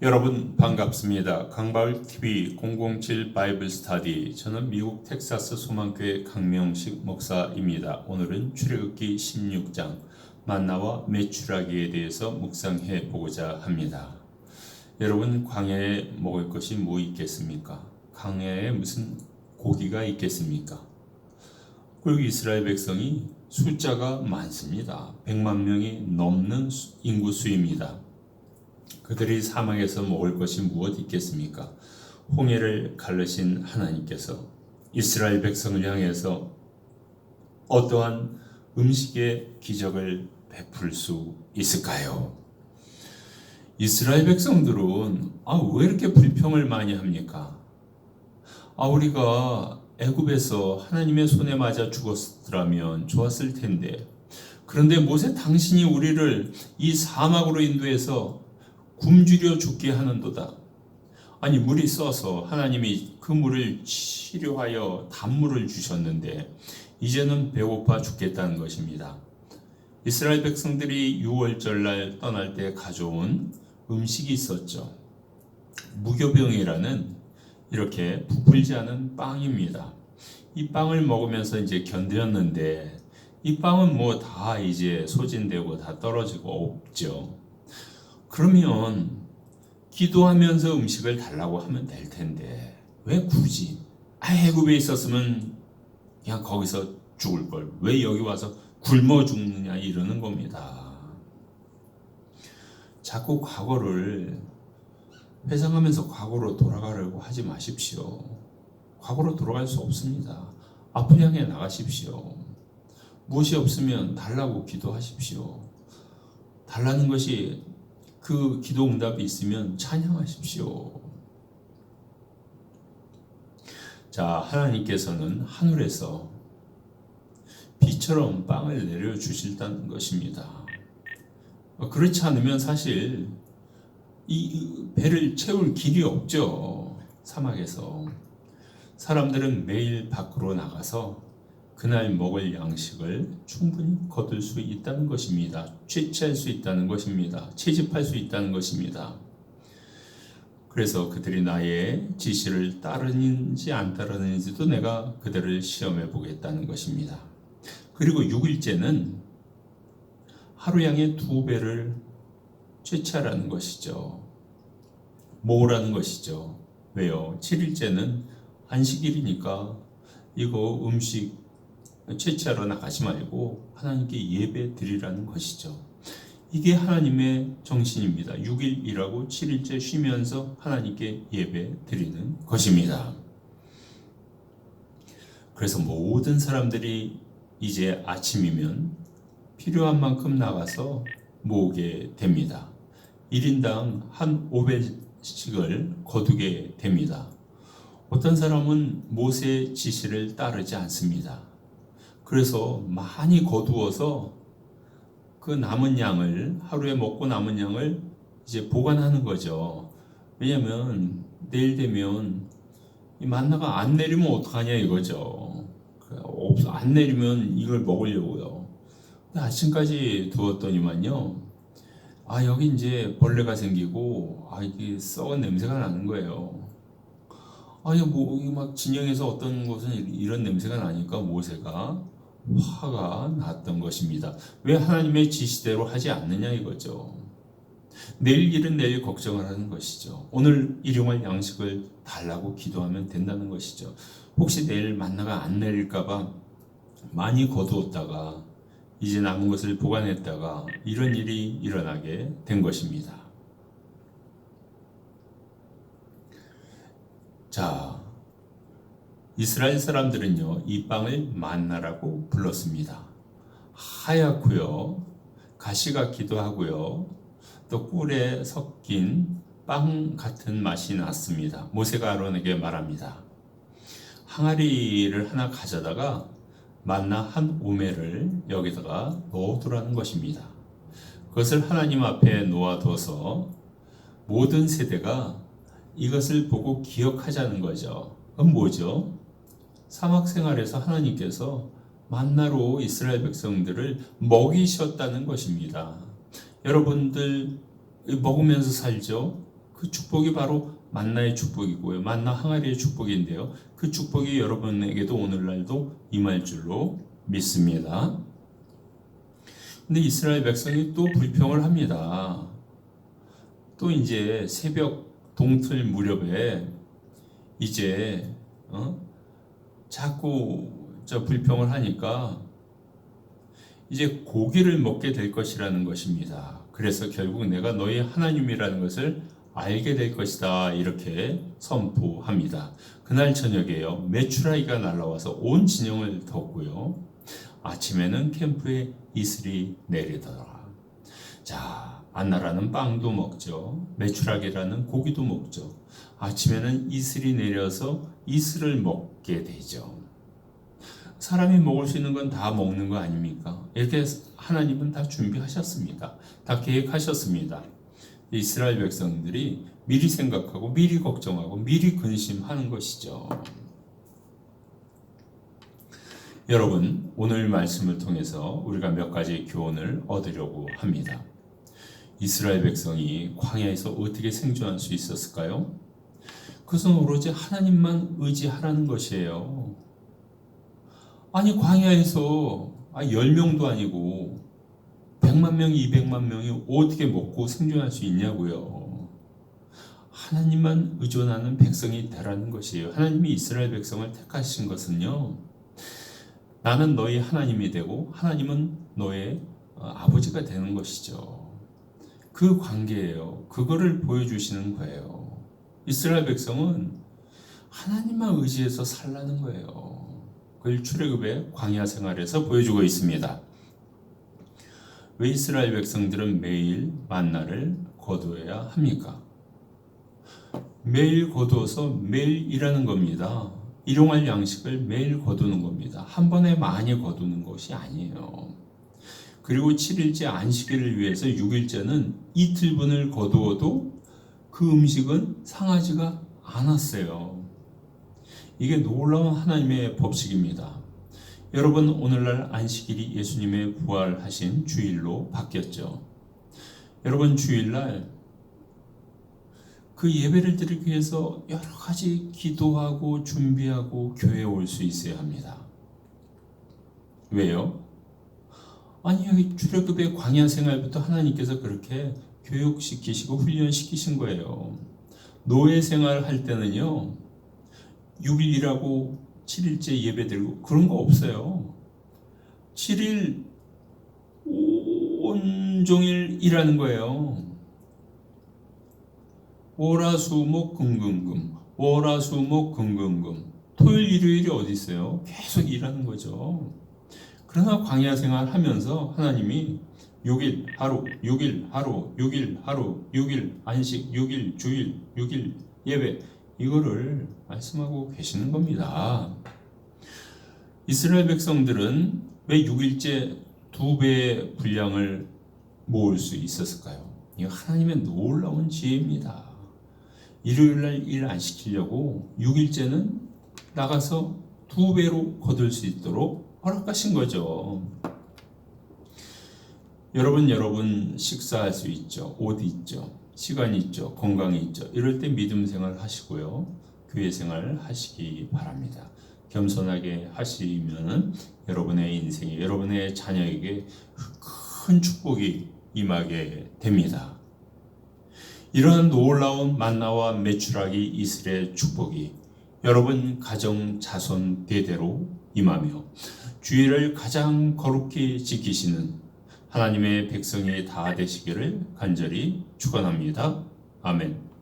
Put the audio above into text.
여러분 반갑습니다. 강바울TV 007 바이블 스터디. 저는 미국 텍사스 소망교회 강명식 목사입니다. 오늘은 출애굽기 16장 만나와 메추라기에 대해서 묵상해 보고자 합니다. 여러분, 광야에 먹을 것이 뭐 있겠습니까? 광야에 무슨 고기가 있겠습니까? 그리고 이스라엘 백성이 숫자가 많습니다. 100만 명이 넘는 인구수입니다. 그들이 사막에서 먹을 것이 무엇 있겠습니까? 홍해를 가르신 하나님께서 이스라엘 백성을 향해서 어떠한 음식의 기적을 베풀 수 있을까요? 이스라엘 백성들은 왜 이렇게 불평을 많이 합니까? 우리가 애굽에서 하나님의 손에 맞아 죽었더라면 좋았을 텐데, 그런데 모세, 당신이 우리를 이 사막으로 인도해서 굶주려 죽게 하는도다. 아니, 물이 써서 하나님이 그 물을 치료하여 단물을 주셨는데 이제는 배고파 죽겠다는 것입니다. 이스라엘 백성들이 유월절날 떠날 때 가져온 음식이 있었죠. 무교병이라는 이렇게 부풀지 않은 빵입니다. 이 빵을 먹으면서 이제 견뎠는데 이 빵은 뭐 다 이제 소진되고 다 떨어지고 없죠. 그러면 기도하면서 음식을 달라고 하면 될 텐데 왜 굳이 애굽에 있었으면 그냥 거기서 죽을 걸 왜 여기 와서 굶어 죽느냐 이러는 겁니다. 자꾸 과거를 회상하면서 과거로 돌아가려고 하지 마십시오. 과거로 돌아갈 수 없습니다. 앞을 향해 나가십시오. 무엇이 없으면 달라고 기도하십시오. 달라는 것이 그 기도 응답이 있으면 찬양하십시오. 자, 하나님께서는 하늘에서 비처럼 빵을 내려주실다는 것입니다. 그렇지 않으면 사실 이 배를 채울 길이 없죠. 사막에서 사람들은 매일 밖으로 나가서 그날 먹을 양식을 충분히 거둘 수 있다는 것입니다. 채취할 수 있다는 것입니다. 채집할 수 있다는 것입니다. 그래서 그들이 나의 지시를 따르는지 안 따르는지도 내가 그들을 시험해 보겠다는 것입니다. 그리고 6일째는 하루 양의 2배를 채취하라는 것이죠. 모으라는 것이죠. 왜요? 7일째는 안식일이니까 이거 음식 채취하러 나가지 말고 하나님께 예배 드리라는 것이죠. 이게 하나님의 정신입니다. 6일 일하고 7일째 쉬면서 하나님께 예배 드리는 것입니다. 그래서 모든 사람들이 이제 아침이면 필요한 만큼 나가서 모으게 됩니다. 1인당 한 5배씩을 거두게 됩니다. 어떤 사람은 모세의 지시를 따르지 않습니다. 그래서 많이 거두어서 그 남은 양을, 하루에 먹고 남은 양을 이제 보관하는 거죠. 왜냐면 내일 되면 이 만나가 안 내리면 어떡하냐 이거죠. 안 내리면 이걸 먹으려고요. 근데 아침까지 두었더니만요, 여기 이제 벌레가 생기고 이게 썩은 냄새가 나는 거예요. 막 진영에서 어떤 곳은 이런 냄새가 나니까 모세가 화가 났던 것입니다. 왜 하나님의 지시대로 하지 않느냐 이거죠. 내일 일은 내일 걱정을 하는 것이죠. 오늘 일용할 양식을 달라고 기도하면 된다는 것이죠. 혹시 내일 만나가 안 내릴까봐 많이 거두었다가 이제 남은 것을 보관했다가 이런 일이 일어나게 된 것입니다. 자, 이스라엘 사람들은요, 이 빵을 만나라고 불렀습니다. 하얗고요, 가시 같기도 하고요, 또 꿀에 섞인 빵 같은 맛이 났습니다. 모세가 아론에게 말합니다. 항아리를 하나 가져다가 만나 한 오매를 여기다가 넣어두라는 것입니다. 그것을 하나님 앞에 놓아둬서 모든 세대가 이것을 보고 기억하자는 거죠. 그건 뭐죠? 사막 생활에서 하나님께서 만나로 이스라엘 백성들을 먹이셨다는 것입니다. 여러분들 먹으면서 살죠? 그 축복이 바로 만나의 축복이고요. 만나 항아리의 축복인데요. 그 축복이 여러분에게도 오늘날도 임할 줄로 믿습니다. 근데 이스라엘 백성이 또 불평을 합니다. 또 이제 새벽 동틀 무렵에 이제 자꾸 불평을 하니까 이제 고기를 먹게 될 것이라는 것입니다. 그래서 결국 내가 너희 하나님이라는 것을 알게 될 것이다 이렇게 선포합니다. 그날 저녁에요 메추라기가 날아와서 온 진영을 덮고요. 아침에는 캠프에 이슬이 내리더라. 자, 안나라는 빵도 먹죠. 메추라기라는 고기도 먹죠. 아침에는 이슬이 내려서 이슬을 먹게 되죠. 사람이 먹을 수 있는 건 다 먹는 거 아닙니까? 이렇게 하나님은 다 준비하셨습니다. 다 계획하셨습니다. 이스라엘 백성들이 미리 생각하고 미리 걱정하고 미리 근심하는 것이죠. 여러분, 오늘 말씀을 통해서 우리가 몇 가지 교훈을 얻으려고 합니다. 이스라엘 백성이 광야에서 어떻게 생존할 수 있었을까요? 그것은 오로지 하나님만 의지하라는 것이에요. 아니, 광야에서 10명도 아니고 100만 명, 200만 명이 어떻게 먹고 생존할 수 있냐고요. 하나님만 의존하는 백성이 되라는 것이에요. 하나님이 이스라엘 백성을 택하신 것은요, 나는 너희 하나님이 되고 하나님은 너의 아버지가 되는 것이죠. 그 관계예요. 그거를 보여주시는 거예요. 이스라엘 백성은 하나님만 의지해서 살라는 거예요. 그걸 출애굽의 광야 생활에서 보여주고 있습니다. 왜 이스라엘 백성들은 매일 만나를 거두어야 합니까? 매일 거두어서 매일 일하는 겁니다. 일용할 양식을 매일 거두는 겁니다. 한 번에 많이 거두는 것이 아니에요. 그리고 7일째 안식일을 위해서 6일째는 이틀분을 거두어도 그 음식은 상하지가 않았어요. 이게 놀라운 하나님의 법칙입니다. 여러분, 오늘날 안식일이 예수님의 부활하신 주일로 바뀌었죠. 여러분, 주일날 그 예배를 드리기 위해서 여러 가지 기도하고 준비하고 교회에 올 수 있어야 합니다. 왜요? 아니, 여기 출애굽의 광야 생활부터 하나님께서 그렇게 교육시키시고 훈련시키신 거예요. 노예 생활 할 때는요, 6일 일하고 7일째 예배 드리고 그런 거 없어요. 7일 온종일 일하는 거예요. 월화수목금금금, 월화수목금금금. 토요일 일요일이 어디 있어요? 계속 일하는 거죠. 그러나 광야 생활 하면서 하나님이 6일 하루, 6일 하루, 6일 하루, 6일 안식, 6일 주일, 6일 예배, 이거를 말씀하고 계시는 겁니다. 이스라엘 백성들은 왜 6일째 2배의 분량을 모을 수 있었을까요? 이거 하나님의 놀라운 지혜입니다. 일요일날 일 안 시키려고 6일째는 나가서 2배로 거둘 수 있도록 허락하신 거죠. 여러분 식사할 수 있죠. 옷 있죠. 시간이 있죠. 건강이 있죠. 이럴 때 믿음 생활 하시고요. 교회 생활 하시기 바랍니다. 겸손하게 하시면 여러분의 인생에, 여러분의 자녀에게 큰 축복이 임하게 됩니다. 이런 놀라운 만나와 메추라기 이슬의 축복이 여러분 가정 자손 대대로 임하며 주일을 가장 거룩히 지키시는 하나님의 백성이 다 되시기를 간절히 축원합니다. 아멘.